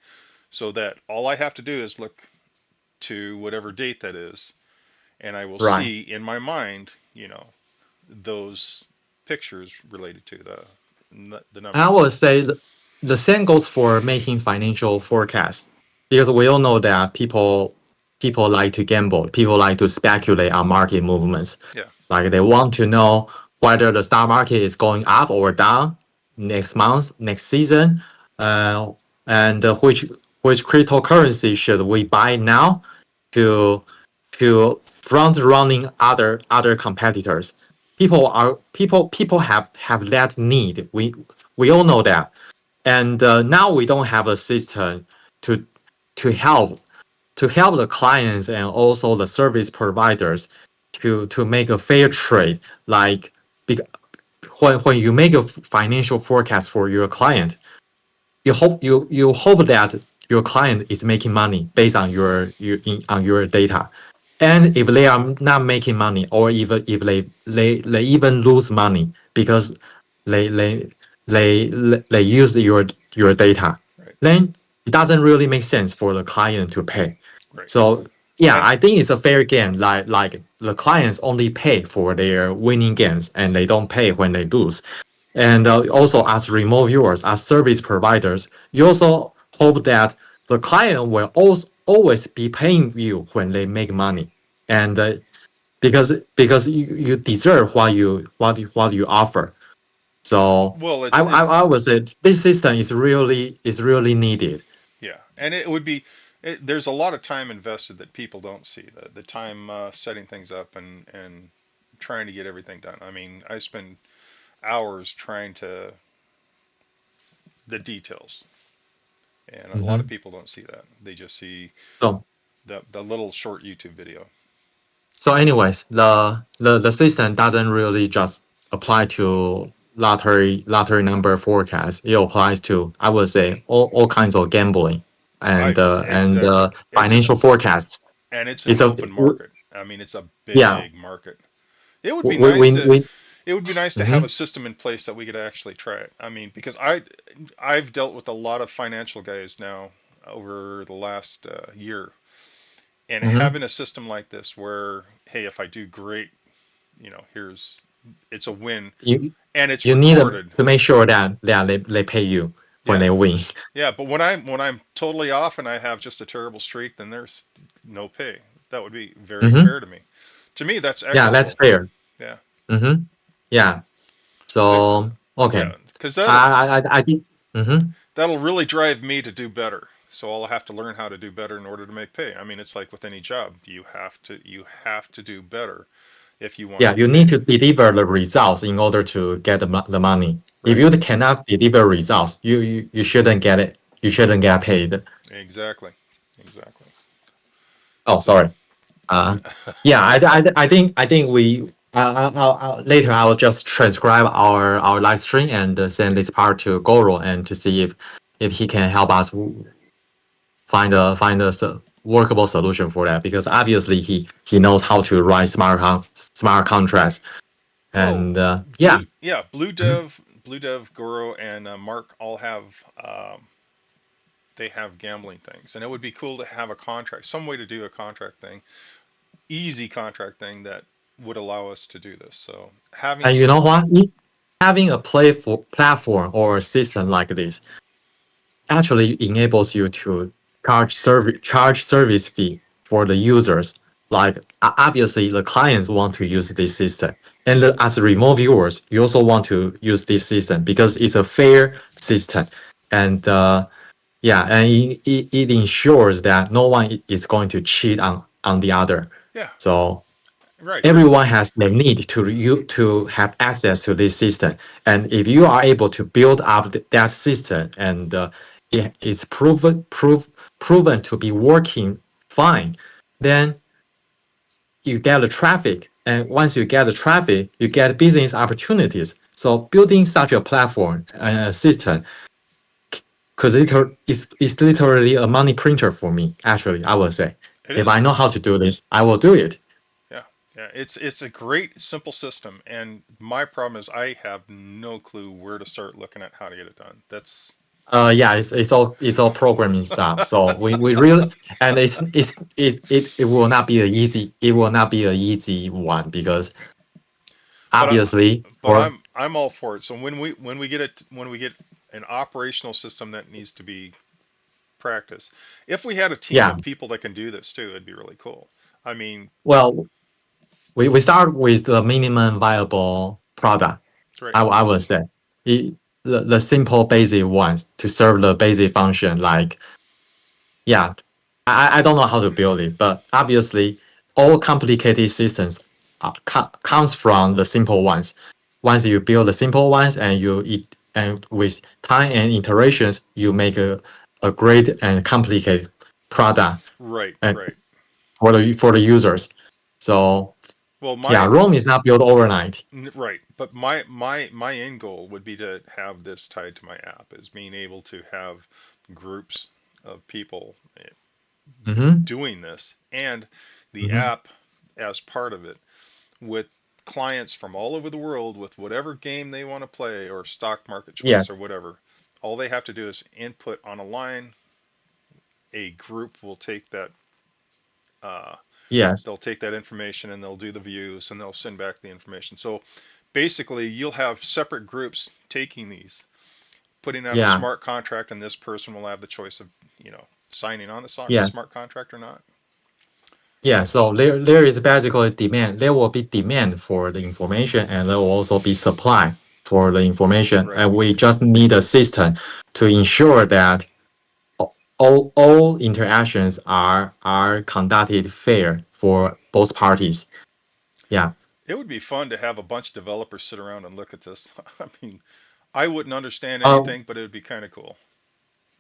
so that all I have to do is look to whatever date that is, and I will right. see in my mind, those pictures related to the And I numbers. would say the same goes for making financial forecasts because we all know that people like to gamble. People like to speculate on market movements. Yeah. Like they want to know whether the stock market is going up or down next month, next season, uh, and which cryptocurrency should we buy now to front running other competitors. People have that need. We all know that, and now we don't have a system to to help the clients and also the service providers to make a fair trade. Like when you make a financial forecast for your client, you hope that your client is making money based on on your data. And if they are not making money, or even if they even lose money because they they they use your data, Right. then it doesn't really make sense for the client to pay. Right. So yeah, And I think it's a fair game. Like the clients only pay for their winning games and they don't pay when they lose. And also as remote viewers, as service providers, you also hope that the client will also always be paying you when they make money. And because you deserve what you offer. So well, I would say this system is really needed. yeah, and it would be there's a lot of time invested that people don't see. The time setting things up and trying to get everything done. I mean, I spend hours trying to the details, and a lot of Hmm. people don't see that. They just see So the little short YouTube video. so anyways, the system doesn't really just apply to lottery number forecast. It applies to, I would say, all kinds of gambling I and exactly. financial forecasts. And it's an It's a open market. I mean, it's a yeah. big market. It would be We nice we, to we it would be nice to have a mhm, system in place that we could actually try it. I mean, because I've dealt with a lot of financial guys now over the last year, and mhm. having a system like this where, hey, if I do great, here's it's a win You and it's you need recorded. to make sure that they pay you when Yeah, they win. yeah. But when I'm totally off and I have just a terrible streak, then there's no pay. That would be very Hmm. fair to me. To me, that's Yeah, that's equitable. fair. Yeah. Hmm. Yeah. The, So okay. yeah, because that'll I think. Hmm. that'll really drive me to do better. So I'll have to learn how to do better in order to make pay. I mean, it's like with any job, you have to do better if you want to Yeah, get you need paid. to deliver the results in order to get the money. If Right. you cannot deliver results, you shouldn't get it. You shouldn't get paid. Exactly. Exactly. Oh, So sorry. Uh, yeah, I think we later I will just transcribe our live stream and send this part to Goro and to see if he can help us find a workable solution for that because obviously he knows how to write smart contracts oh, and yeah. Blue Mhm. Dev, Goro, and Mark all have they have gambling things, and it would be cool to have a contract, some way to do a contract thing, easy contract thing that would allow us to do this. So having And you know what? Having a playful platform or a system like this actually enables you to charge service fee for the users. Like obviously the clients want to use this system, and as remote viewers, you also want to use this system because it's a fair system, and yeah, and it ensures that no one is going to cheat on the other. yeah, So right, because everyone has the need to have access to this system, and if you are able to build up that system and it's proven to be working fine, then you get the traffic, and once you get the traffic you get business opportunities. So building such a platform and a system is literally a money printer for me. Actually, I would say it if I is. know how to do this, I will do it. Yeah, yeah, it's a great simple system, and my problem is I have no clue where to start looking at how to get it done. That's Yeah, it's all programming stuff. So we really, and it will not be a easy one because but obviously but for I'm all for it. So when we get an operational system that needs to be practiced, if we had a team yeah. of people that can do this too, it'd be really cool. I mean, Well, we start with the minimum viable product. right, I would say it, the simple basic ones to serve the basic function like yeah, I don't know how to build it, but obviously all complicated systems comes from the simple ones. Once you build the simple ones and with time and iterations, you make a great and complicated product right, and right. for the users. So Well, yeah, Rome is not built overnight. right, but my end goal would be to have this tied to my app, is being able to have groups of people Mm-hmm. doing this and the Mm-hmm. app as part of it with clients from all over the world with whatever game they want to play or stock market choice or Yes. whatever. All they have to do is input on a line, a group will take that uh, Yes. they'll take that information and they'll do the views and they'll send back the information. So basically, you'll have separate groups taking these, putting out a Yeah. smart contract, and this person will have the choice of signing on the Yes. smart contract or not. Yeah. So there is basically demand. There will be demand for the information, and there will also be supply for the information. Right. And we just need a system to ensure that all interactions are conducted fair for both parties. Yeah. It would be fun to have a bunch of developers sit around and look at this. I mean, I wouldn't understand Um. anything, but it would be kind of cool.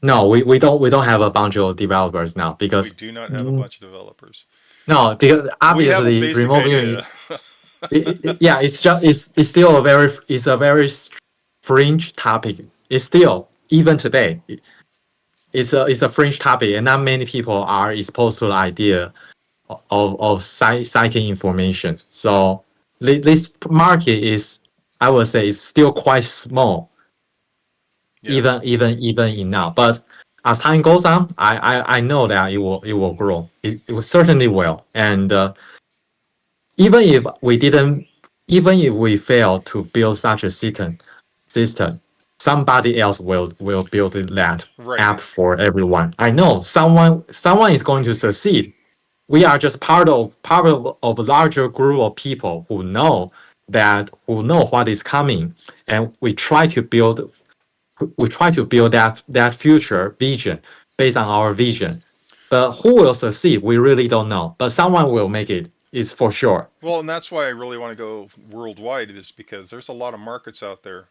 No, we don't have a bunch of developers now We because do not have a bunch of developers. no, because We have a obviously basic remote viewing. idea. Yeah, it's still a very fringe topic. It's still even today. It's a fringe topic, and not many people are exposed to the idea of citing information. So this market is, I would say, is still quite small, Yeah. even in now. But as time goes on, I know that it will grow. It will certainly will. And even if we didn't, even if we fail to build such a system, somebody else will build that Right. app for everyone. I know someone is going to succeed. We are just part of a larger group of people who know what is coming, and we try to build that future vision based on our vision. But who will succeed? We really don't know. But someone will make it. It's for sure. Well, and that's why I really want to go worldwide, is because there's a lot of markets out there,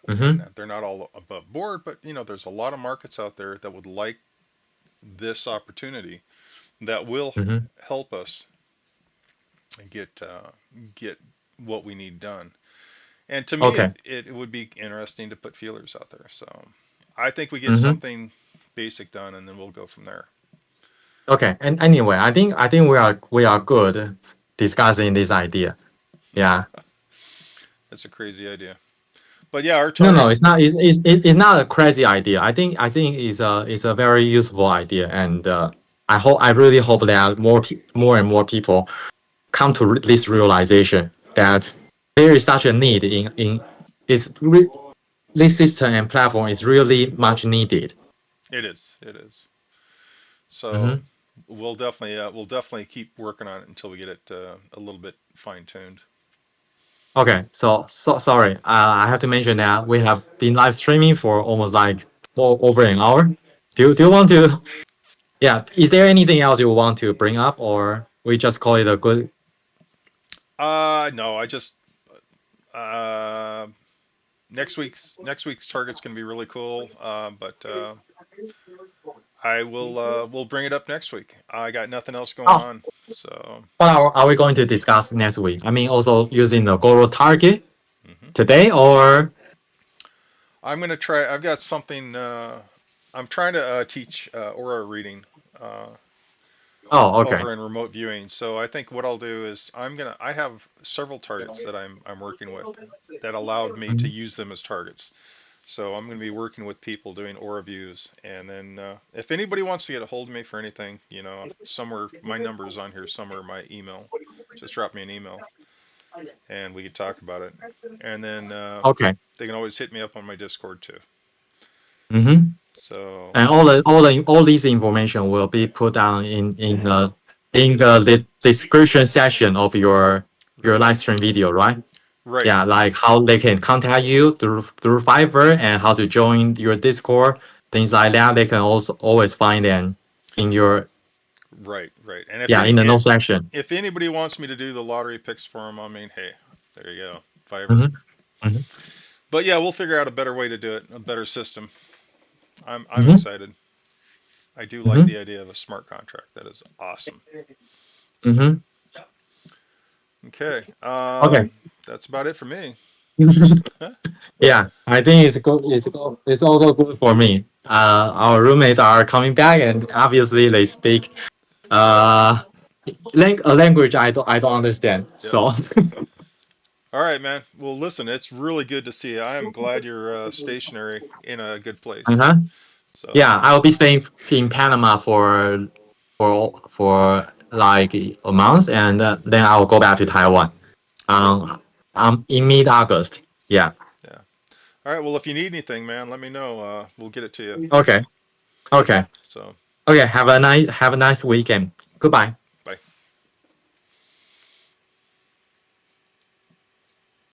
and Mm-hmm. they're not all above board, but there's a lot of markets out there that would like this opportunity that will Mm-hmm. help us get get what we need done. And to me, Okay. it would be interesting to put feelers out there. So I think we get Mm-hmm. something basic done, and then we'll go from there. Okay. And anyway, I think we are good discussing this idea. Yeah. That's a crazy idea. But yeah, our No, no, target. it's not. It's not a crazy idea. I think it's a very useful idea, and I really hope that more and more people come to this realization that there is such a need in is this system and platform is really much needed. It is. It is. So Mm-hmm. we'll definitely keep working on it until we get it a little bit fine tuned. Okay, so sorry. I have to mention that we have been live streaming for almost like over an hour. Do you want to? Yeah. Is there anything else you want to bring up, or we just call it a good? No, I just uh, next week's target's going to be really cool. But I will we'll bring it up next week. I got nothing else going Oh, on, so what are we going to discuss next week? I mean, also using the Goro target hmm today, or I'm going to try. I've got something. I'm trying to teach aura reading uh, oh, okay. over in remote viewing. So I think what I'll do is I have several targets that I'm working with that allowed me to Mhm. use them as targets. So I'm going to be working with people doing aura views, and then if anybody wants to get a hold of me for anything, somewhere my number is on here, somewhere my email, just drop me an email, and we could talk about it. And then Okay. they can always hit me up on my Discord too. Mm-hmm. So And all these information will be put down in the description section of your right, live stream video, right? right, Yeah, like how they can contact you through Fiverr and how to join your Discord, things like that. They can also always find them in your right. And in the note section. if anybody wants me to do the lottery picks for them, I mean, hey, there you go, Fiverr. Mm-hmm. Mm-hmm. But yeah, we'll figure out a better way to do it, a better system. I'm Mm-hmm. excited. I do like Mm-hmm. the idea of a smart contract. That is awesome. So Mm-hmm. okay, Okay. that's about it for me. Yeah, I think it's good. It's also good for me. Our roommates are coming back, and obviously they speak uh a language I don't understand. Yep. So All right, man. Well, listen, it's really good to see you. I am glad you're stationary in a good place. uh-huh. So Yeah, I'll be staying in Panama for like a month, and then I'll go back to Taiwan. In mid-August. Yeah. yeah. All right. Well, if you need anything, man, let me know. We'll get it to you. Okay. Okay. So. Okay. Have a nice weekend. Goodbye.